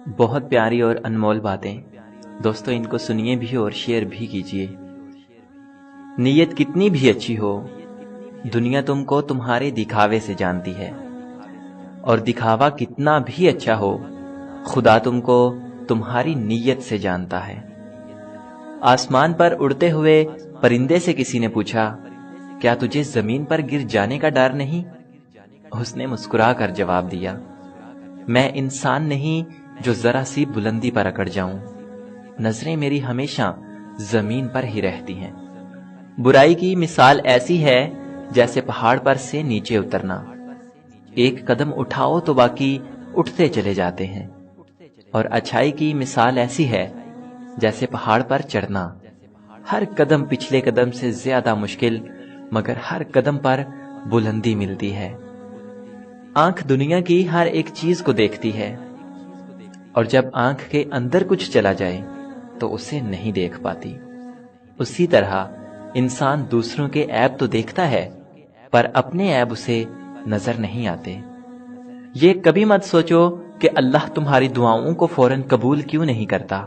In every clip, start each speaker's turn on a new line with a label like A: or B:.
A: بہت پیاری اور انمول باتیں دوستو، ان کو سنیے بھی اور شیئر بھی کیجیے۔ نیت کتنی بھی اچھی ہو، دنیا تم کو تمہارے دکھاوے سے جانتی ہے، اور دکھاوا کتنا بھی اچھا ہو، خدا تم کو تمہاری نیت سے جانتا ہے۔ آسمان پر اڑتے ہوئے پرندے سے کسی نے پوچھا، کیا تجھے زمین پر گر جانے کا ڈر نہیں؟ اس نے مسکرا کر جواب دیا، میں انسان نہیں جو ذرا سی بلندی پر اکڑ جاؤں، نظریں میری ہمیشہ زمین پر ہی رہتی ہیں۔ برائی کی مثال ایسی ہے جیسے پہاڑ پر سے نیچے اترنا، ایک قدم اٹھاؤ تو باقی اٹھتے چلے جاتے ہیں، اور اچھائی کی مثال ایسی ہے جیسے پہاڑ پر چڑھنا، ہر قدم پچھلے قدم سے زیادہ مشکل، مگر ہر قدم پر بلندی ملتی ہے۔ آنکھ دنیا کی ہر ایک چیز کو دیکھتی ہے، اور جب آنکھ کے اندر کچھ چلا جائے تو اسے نہیں دیکھ پاتی۔ اسی طرح انسان دوسروں کے عیب تو دیکھتا ہے، پر اپنے عیب اسے نظر نہیں آتے۔ یہ کبھی مت سوچو کہ اللہ تمہاری دعاؤں کو فوراً قبول کیوں نہیں کرتا،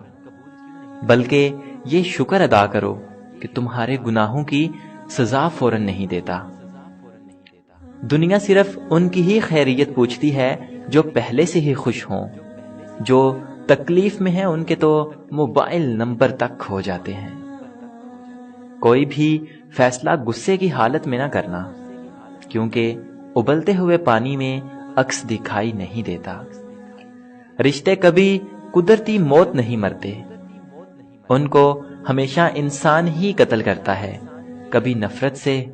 A: بلکہ یہ شکر ادا کرو کہ تمہارے گناہوں کی سزا فوراً نہیں دیتا۔ دنیا صرف ان کی ہی خیریت پوچھتی ہے جو پہلے سے ہی خوش ہوں، جو تکلیف میں ہیں ان کے تو موبائل نمبر تک کھو جاتے ہیں۔ کوئی بھی فیصلہ غصے کی حالت میں نہ کرنا، کیونکہ ابلتے ہوئے پانی میں عکس دکھائی نہیں دیتا۔ رشتے کبھی قدرتی موت نہیں مرتے، ان کو ہمیشہ انسان ہی قتل کرتا ہے، کبھی نفرت سے،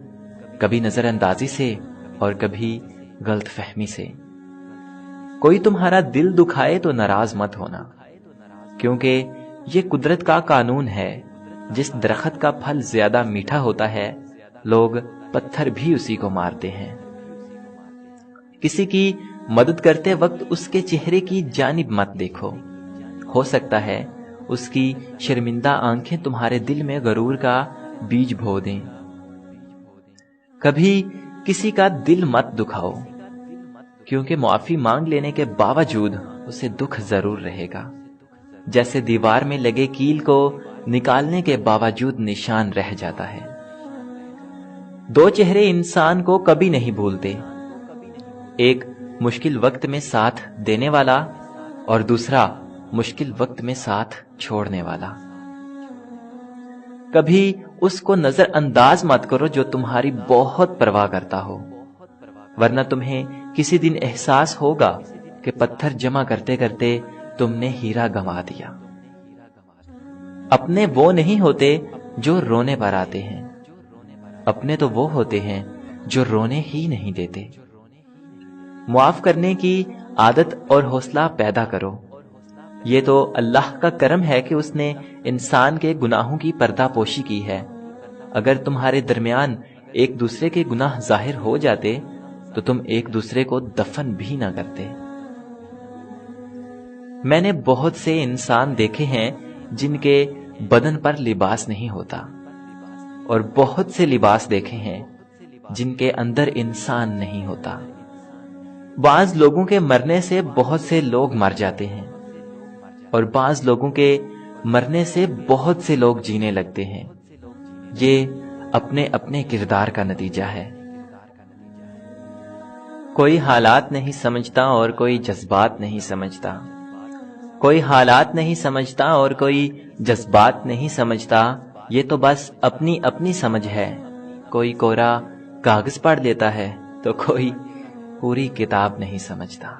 A: کبھی نظر اندازی سے، اور کبھی غلط فہمی سے۔ کوئی تمہارا دل دکھائے تو ناراض مت ہونا، کیونکہ یہ قدرت کا قانون ہے، جس درخت کا پھل زیادہ میٹھا ہوتا ہے لوگ پتھر بھی اسی کو مارتے ہیں۔ کسی کی مدد کرتے وقت اس کے چہرے کی جانب مت دیکھو، ہو سکتا ہے اس کی شرمندہ آنکھیں تمہارے دل میں غرور کا بیج بو دیں۔ کبھی کسی کا دل مت دکھاؤ، کیونکہ معافی مانگ لینے کے باوجود اسے دکھ ضرور رہے گا، جیسے دیوار میں لگے کیل کو نکالنے کے باوجود نشان رہ جاتا ہے۔ دو چہرے انسان کو کبھی نہیں بھولتے، ایک مشکل وقت میں ساتھ دینے والا، اور دوسرا مشکل وقت میں ساتھ چھوڑنے والا۔ کبھی اس کو نظر انداز مت کرو جو تمہاری بہت پرواہ کرتا ہو، ورنہ تمہیں کسی دن احساس ہوگا کہ پتھر جمع کرتے کرتے تم نے ہیرا گنوا دیا۔ اپنے وہ نہیں ہوتے جو رونے پر آتے ہیں، اپنے تو وہ ہوتے ہیں جو رونے ہی نہیں دیتے۔ معاف کرنے کی عادت اور حوصلہ پیدا کرو، یہ تو اللہ کا کرم ہے کہ اس نے انسان کے گناہوں کی پردہ پوشی کی ہے۔ اگر تمہارے درمیان ایک دوسرے کے گناہ ظاہر ہو جاتے تو تم ایک دوسرے کو دفن بھی نہ کرتے۔ میں نے بہت سے انسان دیکھے ہیں جن کے بدن پر لباس نہیں ہوتا، اور بہت سے لباس دیکھے ہیں جن کے اندر انسان نہیں ہوتا۔ بعض لوگوں کے مرنے سے بہت سے لوگ مر جاتے ہیں، اور بعض لوگوں کے مرنے سے بہت سے لوگ جینے لگتے ہیں۔ یہ اپنے اپنے کردار کا نتیجہ ہے۔ کوئی حالات نہیں سمجھتا اور کوئی جذبات نہیں سمجھتا، کوئی حالات نہیں سمجھتا اور کوئی جذبات نہیں سمجھتا، یہ تو بس اپنی اپنی سمجھ ہے۔ کوئی کورا کاغذ پڑھ لیتا ہے تو کوئی پوری کتاب نہیں سمجھتا۔